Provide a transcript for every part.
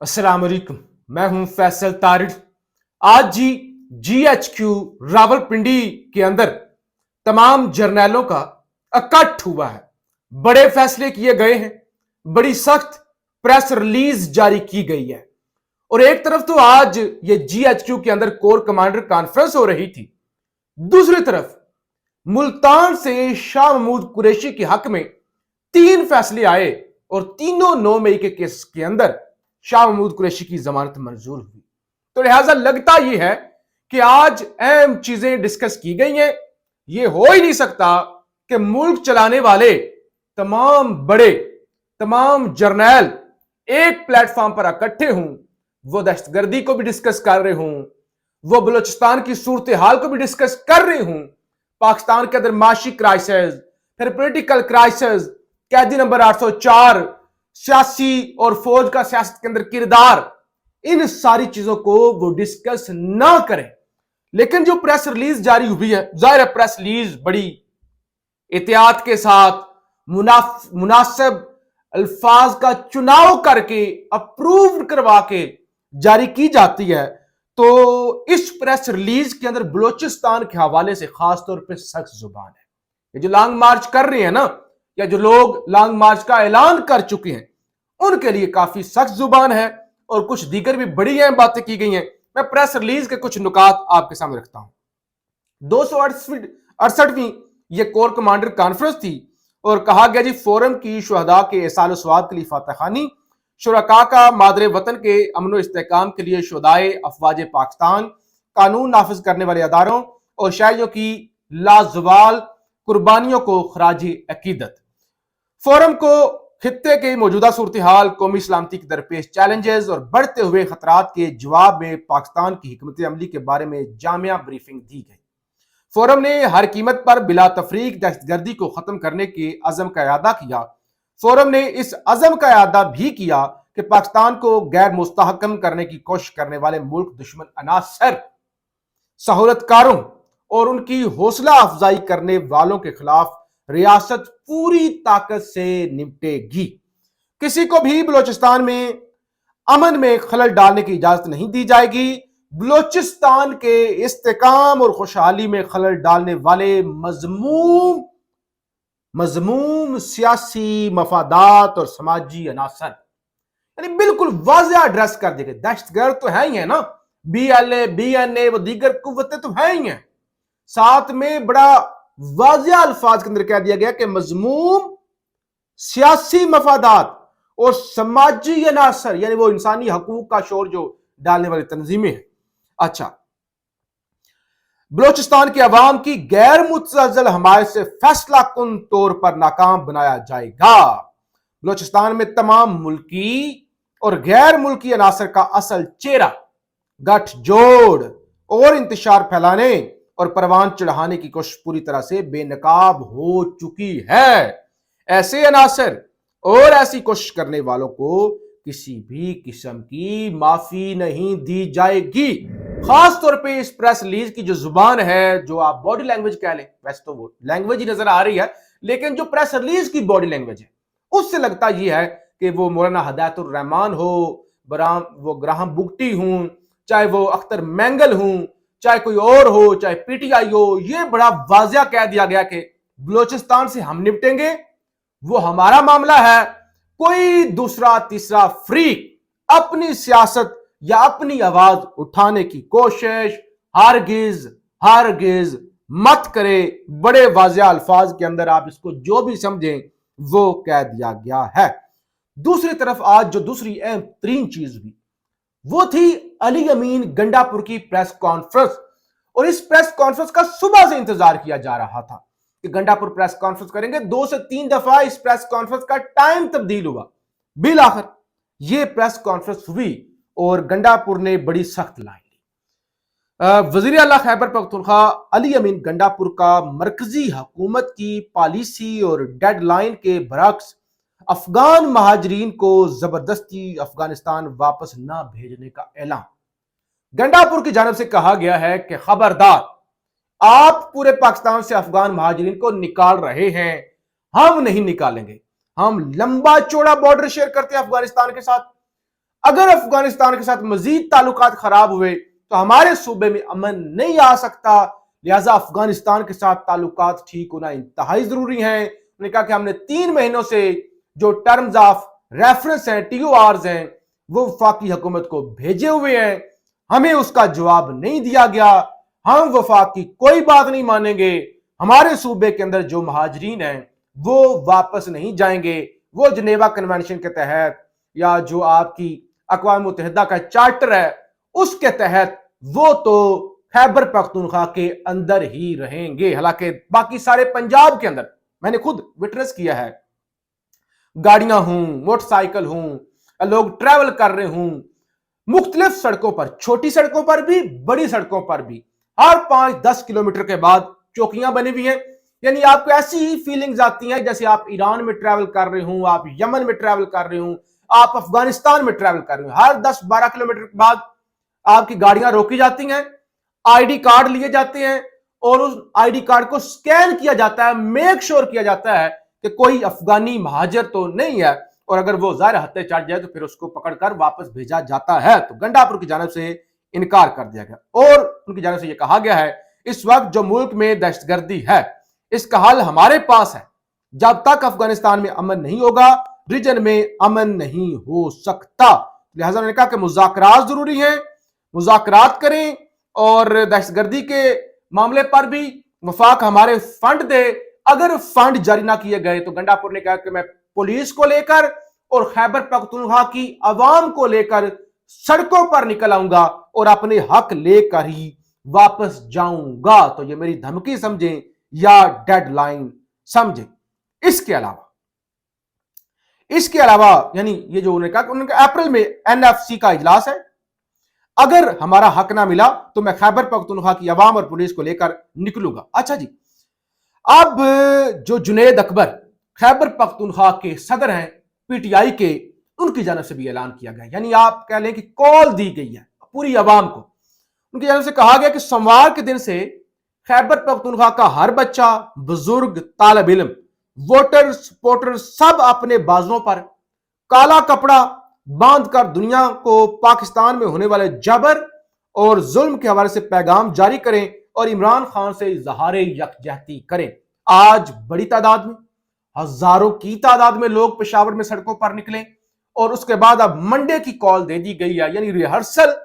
अस्सलाम वालेकुम। मैं हूं फैसल तारिड़। आज GHQ रावलपिंडी के अंदर तमाम जर्नैलों का इकट्ठ हुआ है। बड़े फैसले किए गए हैं, बड़ी सख्त प्रेस रिलीज जारी की गई है। और एक तरफ तो आज ये GHQ के अंदर कोर कमांडर कॉन्फ्रेंस हो रही थी, दूसरी तरफ मुल्तान से शाह महमूद कुरैशी के हक में 3 फैसले आए और तीनों 9 मई के केस के अंदर शाह महमूद कुरैशी की जमानत मंजूर हुई। तो लिहाजा लगता यह है कि आज अहम चीजें डिस्कस की गई हैं। यह हो ही नहीं सकता कि मुल्क चलाने वाले तमाम बड़े तमाम जर्नैल एक प्लेटफॉर्म पर इकट्ठे हों, वो दहशतगर्दी को भी डिस्कस कर रहे हों, वो बलूचिस्तान की सूरत हाल को भी डिस्कस कर रहे हों, पाकिस्तान के अंदर माशी क्राइसिस, फिर पॉलिटिकल क्राइसिस, कैदी नंबर 804, सियासी और फौज का सियासत के अंदर किरदार, इन सारी चीजों को वो डिस्कस ना करें। लेकिन जो प्रेस रिलीज जारी हुई है, जाहिर है प्रेस रिलीज बड़ी एहतियात के साथ मुनासिब अल्फाज का चुनाव करके अप्रूव करवा के जारी की जाती है। तो इस प्रेस रिलीज के अंदर बलूचिस्तान के हवाले से खास तौर पे सख्त जुबान है। ये जो लॉन्ग मार्च कर रहे हैं ना, या जो लोग लॉन्ग मार्च का ऐलान कर चुके हैं, उनके लिए काफी सख्त जुबान है और कुछ दीगर भी बड़ी अहम बातें की गई हैं। मैं प्रेस रिलीज के कुछ नुकात आपके सामने रखता हूं। 268वीं ये कोर कमांडर कॉन्फ्रेंस थी और कहा गया जी फोरम की शुहदा के एहसाल स्वाद के लिए फातह खानी, शुरका का मादरे वतन के अमन इस्तेहकाम के लिए शुहदाए अफवाज पाकिस्तान, कानून नाफिज करने वाले अदारों और शहरियों की लाजवाल कुर्बानियों को खराजी अकीदत। फोरम को खित्ते के मौजूदा सूरत हाल, कौमी सलामती के दरपेश चैलेंजेस और बढ़ते हुए खतरात के जवाब में पाकिस्तान की हिकमत अमली के बारे में जामिया ब्रीफिंग दी गई। फोरम ने हर कीमत पर बिला तफरीक दहशतगर्दी को खत्म करने के अज़म का इरादा किया। फोरम ने इस अज़म का इरादा भी किया कि पाकिस्तान को गैर मुस्तहकम करने की कोशिश करने वाले मुल्क दुश्मन अनासर, सहूलतकारों और उनकी हौसला अफजाई करने वालों के खिलाफ रियासत पूरी ताकत से निपटेगी। किसी को भी बलूचिस्तान में अमन में खलल डालने की इजाजत नहीं दी जाएगी। बलूचिस्तान के इस्तेकाम और खुशहाली में खलल डालने वाले मजमूम सियासी मफादात और समाजी अनासर, यानी बिल्कुल वाज़ेह एड्रेस कर देंगे। दहशतगर्द तो है ही है ना, BLA, BNA वो दीगर कुव्वतें तो है ही हैं। साथ में बड़ा वाज़ेह अल्फाज के अंदर कह दिया गया कि मजमूम सियासी मफादात और समाजी अनासर, यानी वो इंसानी हकूक का शोर जो डालने वाली तंजीमें हैं। अच्छा, बलूचिस्तान की अवाम की गैर मुतज़ल्ज़ल हमायत से फैसला कुन तौर पर नाकाम बनाया जाएगा। बलूचिस्तान में तमाम मुल्की और गैर मुल्की अनासर का असल चेहरा गठजोड़ और इंतशार फैलाने और परवान चढ़ाने की कोशिश पूरी तरह से बेनकाब हो चुकी है। ऐसे अनासर और ऐसी कोशिश करने वालों को किसी भी किस्म की माफी नहीं दी जाएगी। खास तौर पे इस प्रेस रिलीज की जो जुबान है, जो आप बॉडी लैंग्वेज कह लें, वैसे तो वो लैंग्वेज ही नजर आ रही है, लेकिन जो प्रेस रिलीज की बॉडी लैंग्वेज है उससे लगता यह है कि वो मौलाना हिदायतुर रहमान हो, वो ग्राहम बुगटी हूं, चाहे वो अख्तर मैंगल हूं, चाहे कोई और हो, चाहे PTI हो, ये बड़ा वाज़ेह कह दिया गया कि बलूचिस्तान से हम निपटेंगे, वो हमारा मामला है। कोई दूसरा तीसरा फ्रीक अपनी सियासत या अपनी आवाज उठाने की कोशिश हरगिज मत करे। बड़े वाज़ेह अल्फाज के अंदर आप इसको जो भी समझें वो कह दिया गया है। दूसरी तरफ आज जो दूसरी अहम तरीन चीज हुई वो थी अली अमीन गंडापुर की प्रेस कॉन्फ्रेंस। और इस प्रेस कॉन्फ्रेंस का सुबह से इंतजार किया जा रहा था कि गंडापुर प्रेस कॉन्फ्रेंस करेंगे। 2 से 3 दफा इस प्रेस कॉन्फ्रेंस का टाइम तब्दील हुआ, बिल आखिर यह प्रेस कॉन्फ्रेंस हुई और गंडापुर ने बड़ी सख्त लाइन ली। वजीर आला खैबर पख्तूनख्वा अली अमीन गंडापुर का मरकजी हुकूमत की पॉलिसी और डेडलाइन के बरक्स अफगान महाजरीन को जबरदस्ती अफगानिस्तान वापस ना भेजने का ऐलान। गंडापुर की जानिब से कहा गया है कि खबरदार, आप पूरे पाकिस्तान से अफगान महाजरीन को निकाल रहे हैं, हम नहीं निकालेंगे। हम लंबा चौड़ा बॉर्डर शेयर करते हैं अफगानिस्तान के साथ। अगर अफगानिस्तान के साथ मजीद ताल्लुकात खराब हुए तो हमारे सूबे में अमन नहीं आ सकता। लिहाजा अफगानिस्तान के साथ ताल्लुकात ठीक होना इंतहाई जरूरी है। उन्होंने कहा कि हमने 3 महीनों से जो टर्म्स ऑफ रेफरेंस हैं, TORs हैं, वो वफाकी हुकूमत को भेजे हुए हैं, हमें उसका जवाब नहीं दिया गया। हम वफाक की कोई बात नहीं मानेंगे। हमारे सूबे के अंदर जो महाजरीन हैं वो वापस नहीं जाएंगे। वो जनेवा कन्वेंशन के तहत या जो आपकी अक़वाम मुत्तहिदा का चार्टर है उसके तहत वो तो खैबर पख्तूनख्वा के अंदर ही रहेंगे। हालांकि बाकी सारे पंजाब के अंदर मैंने खुद विटनेस किया है, गाड़ियां हूं, मोटरसाइकिल हूं, लोग ट्रैवल कर रहे हूं, मुख्तलिफ सड़कों पर, छोटी सड़कों पर भी, बड़ी सड़कों पर भी, हर 5-10 किलोमीटर के बाद चौकियां बनी हुई हैं। यानी आपको ऐसी ही फीलिंग्स आती हैं जैसे आप ईरान में ट्रैवल कर रहे हो, आप यमन में ट्रैवल कर रहे हो, आप अफगानिस्तान में ट्रैवल कर रहे हो। हर 10-12 किलोमीटर के बाद आपकी गाड़ियां रोकी जाती हैं, आईडी कार्ड लिए जाते हैं और उस आईडी कार्ड को स्कैन किया जाता है, मेक श्योर किया जाता है कि कोई अफगानी महाजर तो नहीं है, और अगर वो ज़ाहिर हत्या चढ़ जाए तो फिर उसको पकड़कर वापस भेजा जाता है। तो गंडापुर की जानिब से इनकार कर दिया गया और उनकी जानिब से यह कहा गया है इस वक्त जो मुल्क में दहशतगर्दी है इसका हल हमारे पास है। जब तक अफगानिस्तान में अमन नहीं होगा रीजन में अमन नहीं हो सकता। लिहाजा उन्होंने कहा कि मुज़ाकरात जरूरी हैं, मुज़ाकरात करें और दहशतगर्दी के मामले पर भी वफाक हमारे फंड दे। अगर फंड जारी ना किए गए तो गंडापुर ने कहा कि मैं पुलिस को लेकर और खैबर पख्तूनख्वा की अवाम को लेकर सड़कों पर निकल आऊंगा और अपने हक लेकर ही वापस जाऊंगा। तो ये मेरी धमकी समझें या डेडलाइन समझें। इसके अलावा यानी ये जो उन्होंने कहा उन्होंने अप्रैल में NFC का इजलास है, अगर हमारा हक ना मिला तो मैं खैबर पख्तूनख्वा की अवाम और पुलिस को लेकर निकलूंगा। अच्छा जी, अब जो जुनैद अकबर खैबर पख्तूनख्वा के सदर हैं PTI के, उनकी जानिब से भी ऐलान किया गया, यानी आप कह लें कि कॉल दी गई है पूरी अवाम को। उनकी जानिब से कहा गया कि सोमवार के दिन से खैबर पख्तूनख्वा का हर बच्चा, बुजुर्ग, तालिब इल्म, वोटर, सपोर्टर सब अपने बाजुओं पर काला कपड़ा बांधकर दुनिया को पाकिस्तान में होने वाले जबर और जुल्म के हवाले से पैगाम जारी करें और इमरान खान से इजहार यकजहती करें। आज बड़ी तादाद में, हजारों की तादाद में लोग पेशावर में सड़कों पर निकले और उसके बाद अब मंडे की कॉल दे दी गई है, यानी रिहर्सल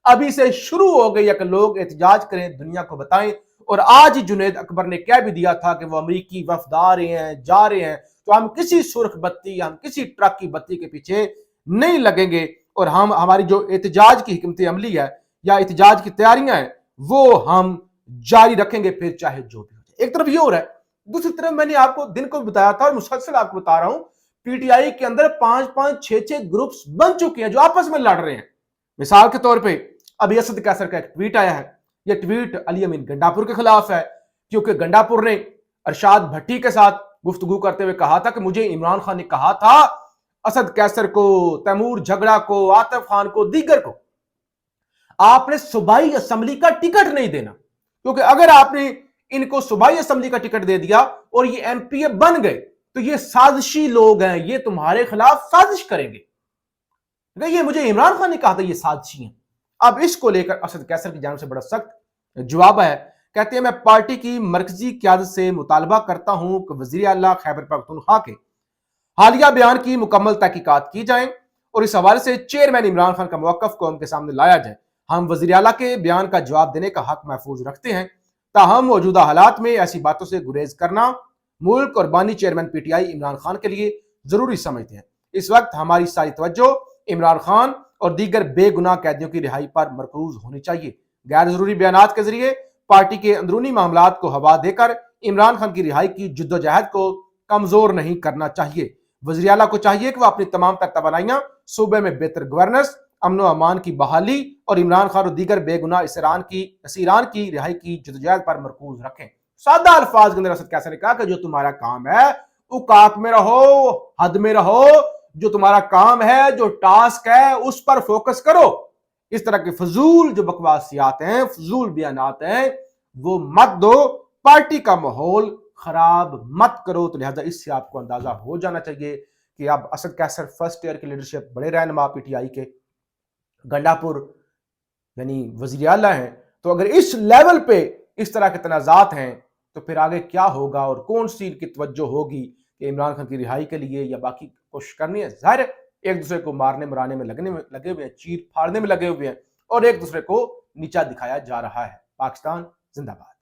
अभी से शुरू हो गई है कि लोग एहतजाज करें, दुनिया को बताएं। और आज ही जुनैद अकबर ने कह भी दिया था कि वो अमरीकी वफद आ रहे हैं, जा रहे हैं, तो हम किसी सुर्ख बत्ती, हम किसी ट्रक की बत्ती के पीछे नहीं लगेंगे और हम हमारी जो एहतजाज की हिकमत अमली है या एहतजाज की तैयारियां हैं वो हम जारी रखेंगे, फिर चाहे जो भी हो जाए। एक तरफ ये हो रहा है, दूसरी तरफ मैंने आपको दिन को बताया था और मुसलसल आपको बता रहा हूं PTI के अंदर 5-5, 6-6 ग्रुप्स बन चुके हैं जो आपस में लड़ रहे हैं। मिसाल के तौर पे अभी असद कैसर का एक ट्वीट आया है, यह ट्वीट अली अमीन गंडापुर के खिलाफ है, क्योंकि गंडापुर ने अरशाद भट्टी के साथ गुफ्तगू करते हुए कहा था कि मुझे इमरान खान ने कहा था असद कैसर को, तैमूर झगड़ा को, आतिफ खान को, दीगर को आपने सूबाई असेंबली का टिकट नहीं देना, क्योंकि अगर आपने इनको सूबाई असेंबली का टिकट दे दिया और ये MPA बन गए तो ये साजिशी लोग हैं, ये तुम्हारे खिलाफ साजिश करेंगे। ये मुझे इमरान खान ने कहा था ये साजिशी हैं। अब इसको लेकर असद कैसर की जानिब से बड़ा सख्त जवाब है। कहते हैं मैं पार्टी की मरकजी क़यादत से मुतालबा करता हूं कि वज़ीर आला खैबर पख्तूनख्वा के हालिया बयान की मुकम्मल तहकीकात की जाए और इस हवाले से चेयरमैन इमरान खान का मौक़िफ़ कौम के सामने लाया जाए। हम वज़ीर आला के बयान का जवाब देने का हक महफूज रखते हैं, ताहम मौजूदा हालात में ऐसी बातों से गुरेज करना मुल्क और बानी चेयरमैन PTI इमरान खान के लिए जरूरी समझते हैं। इस वक्त हमारी सारी तवज्जो इमरान खान और दीगर बेगुनाह कैदियों की रिहाई पर मरकूज होनी चाहिए। गैर जरूरी बयानात के जरिए पार्टी के अंदरूनी मामलात को हवा देकर इमरान खान की रिहाई की जद्दोजहद को कमजोर नहीं करना चाहिए। वज़ीर आला को चाहिए कि वह अपनी तमाम तर तवानाइयां सूबे में बेहतर गवर्नेंस, अमन व अमान की बहाली और इमरान खान और दीगर बेगुनाह असीरान की रिहाई की जद्दोजहद पर मरकूज रखें। सादा अल्फाज के अंदर असद कैसर ने कहा कि जो तुम्हारा काम है औकात में रहो, हद में रहो, जो तुम्हारा काम है, जो टास्क है, उस पर फोकस करो। इस तरह के फजूल जो बकवासियात हैं, फजूल बयानात हैं, वो मत दो, पार्टी का माहौल खराब मत करो। तो लिहाजा इससे आपको अंदाजा हो जाना चाहिए कि अब असद कैसर फर्स्ट ईयर की लीडरशिप, बड़े रहनुमा PTI के, گنڈاپور یعنی وزیر اعلیٰ ہیں، تو اگر اس لیول پہ اس طرح کے تنازعات ہیں تو پھر آگے کیا ہوگا اور کون سی ان کی توجہ ہوگی کہ عمران خان کی رہائی کے لیے یا باقی کوشش کرنی ہے؟ ظاہر ہے ایک دوسرے کو مارنے مرانے میں لگے ہوئے ہیں، چیر پھاڑنے میں لگے ہوئے ہیں اور ایک دوسرے کو نیچا دکھایا جا رہا ہے۔ پاکستان زندہ باد۔